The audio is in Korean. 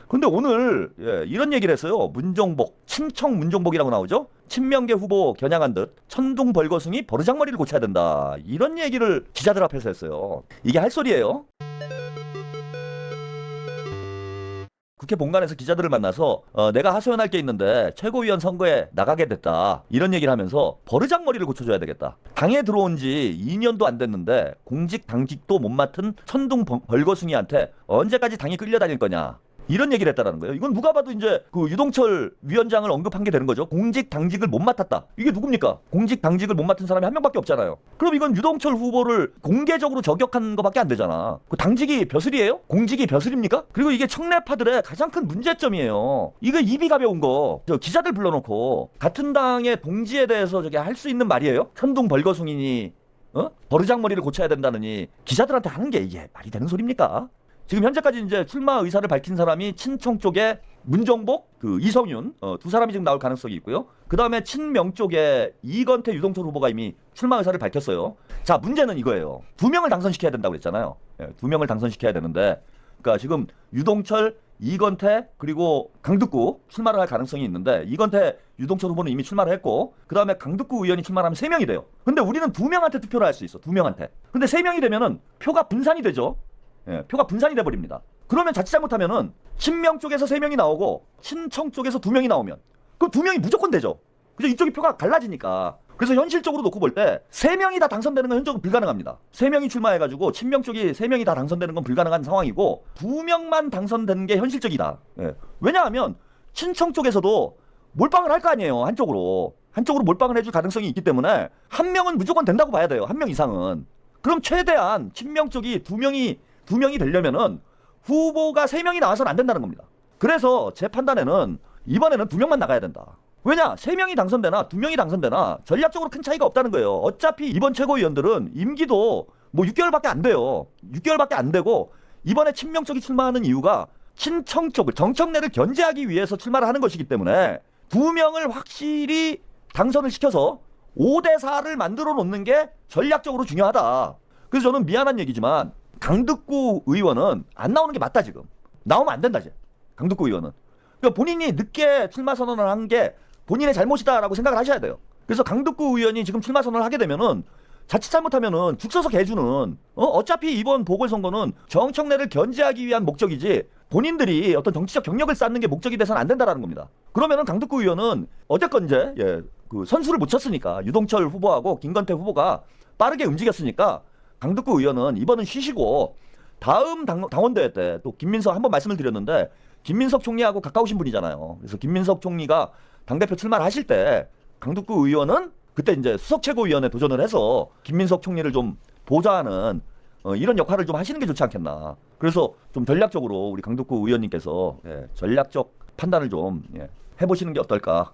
근데 오늘 이런 얘기를 했어요. 문종복, 친청 문종복이라고 나오죠. 친명계 후보 겨냥한 듯 천둥 벌거숭이 버르장머리를 고쳐야 된다. 이런 얘기를 기자들 앞에서 했어요. 이게 할 소리예요? 국회 본관에서 기자들을 만나서 내가 하소연할 게 있는데 최고위원 선거에 나가게 됐다. 이런 얘기를 하면서 버르장머리를 고쳐줘야 되겠다. 당에 들어온 지 2년도 안 됐는데 공직 당직도 못 맡은 천둥 벌거숭이한테 언제까지 당이 끌려다닐 거냐. 이런 얘기를 했다라는 거예요. 이건 누가 봐도 이제 그 유동철 위원장을 언급한 게 되는 거죠. 공직 당직을 못 맡았다. 이게 누굽니까? 공직 당직을 못 맡은 사람이 한 명밖에 없잖아요. 그럼 이건 유동철 후보를 공개적으로 저격한 것밖에 안 되잖아. 그 당직이 벼슬이에요? 공직이 벼슬입니까? 그리고 이게 청래파들의 가장 큰 문제점이에요. 이거 입이 가벼운 거. 저 기자들 불러놓고 같은 당의 동지에 대해서 저게 할 수 있는 말이에요? 천둥 벌거숭이니 버르장머리를 고쳐야 된다느니 기자들한테 하는 게 이게 말이 되는 소리입니까? 지금 현재까지 이제 출마 의사를 밝힌 사람이 친청 쪽에 문종복, 이성윤 두 사람이 지금 나올 가능성이 있고요. 그 다음에 친명 쪽에 이건태, 유동철 후보가 이미 출마 의사를 밝혔어요. 자, 문제는 이거예요. 2명을 당선시켜야 된다고 그랬잖아요. 2명을 당선시켜야 되는데, 그러니까 지금 유동철, 이건태 그리고 강득구 출마를 할 가능성이 있는데, 이건태, 유동철 후보는 이미 출마를 했고, 그 다음에 강득구 의원이 출마하면 3명이 돼요. 근데 우리는 2명한테 투표를 할 수 있어. 2명한테. 근데 3명이 되면은 표가 분산이 되죠. 표가 분산이 돼버립니다. 그러면 자칫 잘못하면은 친명 쪽에서 3명이 나오고 친청 쪽에서 2명이 나오면 그럼 2명이 무조건 되죠. 그죠? 이쪽이 표가 갈라지니까. 그래서 현실적으로 놓고 볼 때 3명이 다 당선되는 건 현적으로 불가능합니다. 3명이 출마해가지고 친명 쪽이 3명이 다 당선되는 건 불가능한 상황이고 2명만 당선되는 게 현실적이다. 왜냐하면 친청 쪽에서도 몰빵을 할 거 아니에요. 한쪽으로 몰빵을 해줄 가능성이 있기 때문에 한 명은 무조건 된다고 봐야 돼요. 한 명 이상은. 그럼 최대한 친명 쪽이 2명이 되려면은 후보가 3명이 나와서는 안 된다는 겁니다. 그래서 제 판단에는 이번에는 2명만 나가야 된다. 왜냐? 3명이 당선되나 2명이 당선되나 전략적으로 큰 차이가 없다는 거예요. 어차피 이번 최고위원들은 임기도 뭐 6개월밖에 안 돼요. 6개월밖에 안 되고 이번에 친명 쪽이 출마하는 이유가 친청 쪽을 정청래를 견제하기 위해서 출마를 하는 것이기 때문에 2명을 확실히 당선을 시켜서 5대4를 만들어 놓는 게 전략적으로 중요하다. 그래서 저는 미안한 얘기지만 강득구 의원은 안 나오는 게 맞다. 지금 나오면 안 된다. 이제 강득구 의원은 그러니까 본인이 늦게 출마 선언을 한 게 본인의 잘못이다라고 생각을 하셔야 돼요. 그래서 강득구 의원이 지금 출마 선언을 하게 되면은 자칫 잘못하면은 죽 서서 개주는 어차피 이번 보궐선거는 정청래를 견제하기 위한 목적이지 본인들이 어떤 정치적 경력을 쌓는 게 목적이 돼서는 안 된다라는 겁니다. 그러면은 강득구 의원은 어쨌건 이제 그 선수를 못 쳤으니까 유동철 후보하고 김건태 후보가 빠르게 움직였으니까 강득구 의원은 이번은 쉬시고 다음 당원대회 때 또 김민석 한번 말씀을 드렸는데 김민석 총리하고 가까우신 분이잖아요. 그래서 김민석 총리가 당대표 출마를 하실 때 강득구 의원은 그때 이제 수석 최고위원에 도전을 해서 김민석 총리를 좀 보좌하는 이런 역할을 좀 하시는 게 좋지 않겠나. 그래서 좀 전략적으로 우리 강득구 의원님께서 전략적 판단을 좀 해보시는 게 어떨까.